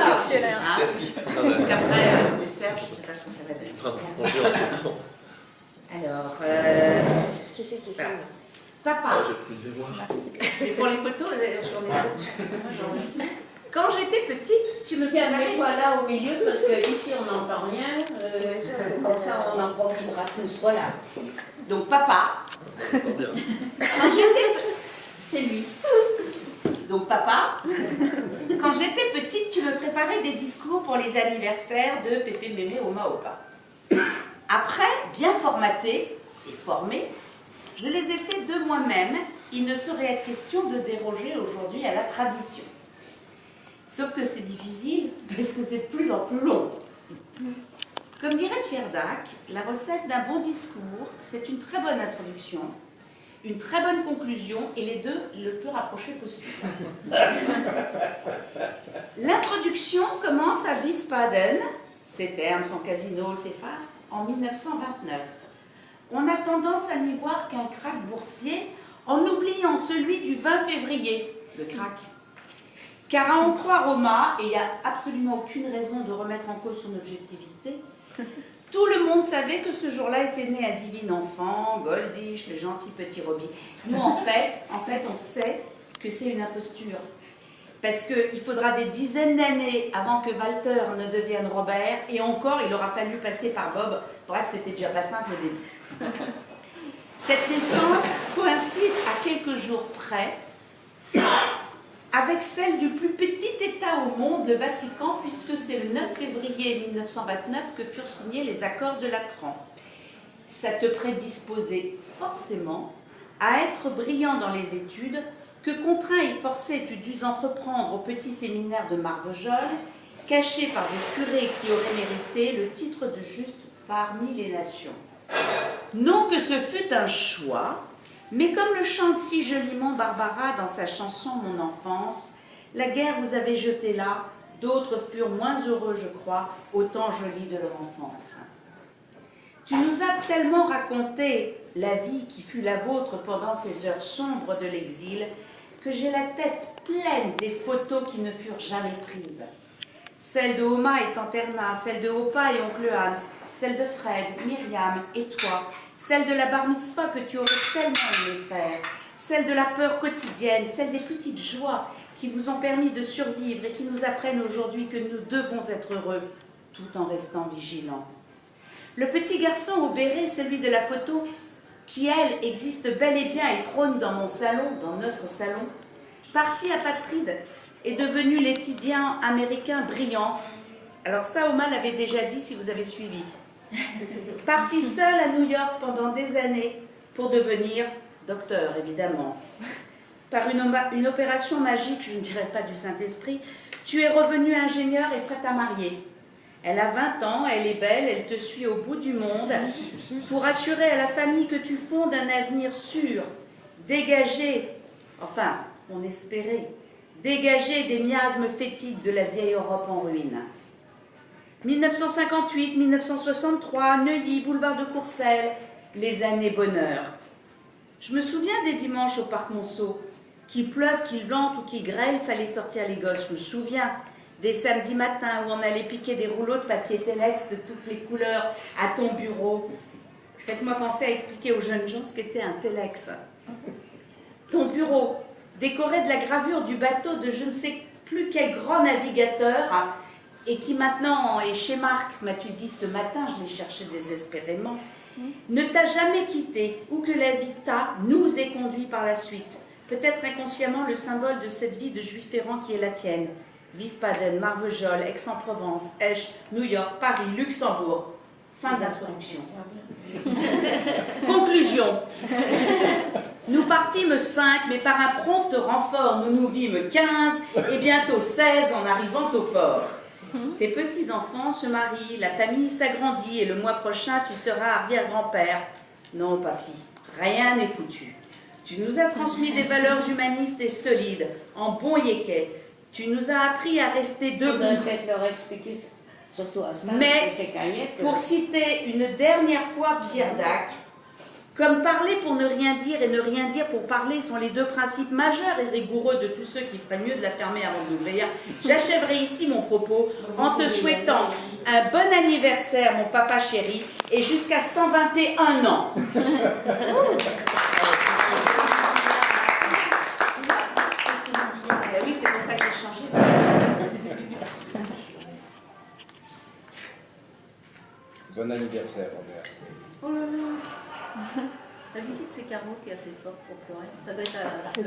Parce qu'après, au dessert, je ne sais pas ce que ça va donner. Alors, Qui c'est qui voilà. filme? Papa. J'ai plus de mémoire. Et pour les photos, j'en ai beaucoup. Quand j'étais petite, tu me Tiens, préparais... mets-toi là au milieu parce qu'ici on n'entend rien. Comme ça on en profitera tous. Voilà. Donc papa, Bien. quand j'étais... C'est lui. Donc papa, quand j'étais petite, tu me préparais des discours pour les anniversaires de Pépé, Mémé, Oma, Opa. Après, bien formaté et formé, je les ai fait de moi-même. Il ne saurait être question de déroger aujourd'hui à la tradition. Sauf que c'est difficile parce que c'est de plus en plus long. Comme dirait Pierre Dac, la recette d'un bon discours, c'est une très bonne introduction, une très bonne conclusion et les deux le plus rapprochés possible. L'introduction commence à Wiesbaden, ses termes, son casino, ses fastes, en 1929. On a tendance à n'y voir qu'un krach boursier en oubliant celui du 20 février, le krach. Car à en croire Oma, et il n'y a absolument aucune raison de remettre en cause son objectivité, tout le monde savait que ce jour-là était né un divin enfant, Goldish, le gentil petit Robbie. Nous, en fait, on sait que c'est une imposture. Parce qu'il faudra des dizaines d'années avant que Walter ne devienne Robert, et encore, il aura fallu passer par Bob. Bref, c'était déjà pas simple au début. Cette naissance coïncide à quelques jours près avec celle du plus petit État au monde, le Vatican, puisque c'est le 9 février 1929 que furent signés les accords de Latran. Ça te prédisposait forcément à être brillant dans les études, que contraint et forcé tu dus entreprendre au petit séminaire de Marvejols, caché par des curés qui auraient mérité le titre de juste parmi les nations. Non que ce fût un choix, mais comme le chante si joliment Barbara dans sa chanson « Mon enfance », la guerre vous avait jeté là, d'autres furent moins heureux, je crois, au temps joli de leur enfance. Tu nous as tellement raconté la vie qui fut la vôtre pendant ces heures sombres de l'exil, que j'ai la tête pleine des photos qui ne furent jamais prises. Celle de Oma et Tante Erna, celle de Opa et Oncle Hans, celle de Fred, Myriam et toi, celle de la bar mitzvah que tu aurais tellement aimé faire, celle de la peur quotidienne, celle des petites joies qui vous ont permis de survivre et qui nous apprennent aujourd'hui que nous devons être heureux tout en restant vigilants. Le petit garçon au béret, celui de la photo, qui, elle, existe bel et bien et trône dans mon salon, dans notre salon, parti apatride, est devenu l'étudiant américain brillant. Alors ça, Oma l'avait déjà dit si vous avez suivi. Parti seul à New York pendant des années pour devenir docteur, évidemment. Par une opération magique, je ne dirais pas du Saint-Esprit, tu es revenu ingénieur et prête à marier. Elle a 20 ans, elle est belle, elle te suit au bout du monde pour assurer à la famille que tu fondes un avenir sûr, dégagé, enfin, on espérait, dégagé des miasmes fétides de la vieille Europe en ruine. 1958, 1963, Neuilly, boulevard de Courcelles, les années bonheur. Je me souviens des dimanches au parc Monceau, qu'il pleuve, qu'il vente ou qu'il grêle, fallait sortir les gosses. Je me souviens des samedis matins où on allait piquer des rouleaux de papier Telex de toutes les couleurs à ton bureau. Faites-moi penser à expliquer aux jeunes gens ce qu'était un Telex. Ton bureau, décoré de la gravure du bateau de je ne sais plus quel grand navigateur, et qui maintenant est chez Marc, m'as-tu dit ce matin, je l'ai cherché désespérément, ne t'a jamais quitté, ou que la vie nous ait conduit par la suite. Peut-être inconsciemment le symbole de cette vie de juif errant qui est la tienne. Wiesbaden, Marvejols, Aix-en-Provence, Esch, New York, Paris, Luxembourg. Fin d'introduction. Conclusion. Nous partîmes 5, mais par un prompt renfort, nous nous vîmes 15 et bientôt 16 en arrivant au port. Tes petits-enfants se marient, la famille s'agrandit et le mois prochain, tu seras arrière-grand-père. Non, papy, rien n'est foutu. Tu nous as transmis des valeurs humanistes et solides, en bon yékais. Tu nous as appris à rester debout. Il faudrait peut-être leur expliquer, surtout à Stan, Mais, ces cahiers. pour citer une dernière fois Pierre Dac, Comme parler pour ne rien dire et ne rien dire pour parler sont les deux principes majeurs et rigoureux de tous ceux qui feraient mieux de la fermer avant de l'ouvrir, j'achèverai ici mon propos en te souhaitant un bon anniversaire, mon papa chéri, et jusqu'à 121 ans. Oui, c'est pour ça que j'ai changé. Bon anniversaire, Robert. Oh là là. D'habitude, c'est Caro qui est assez fort pour pleurer. Ça doit être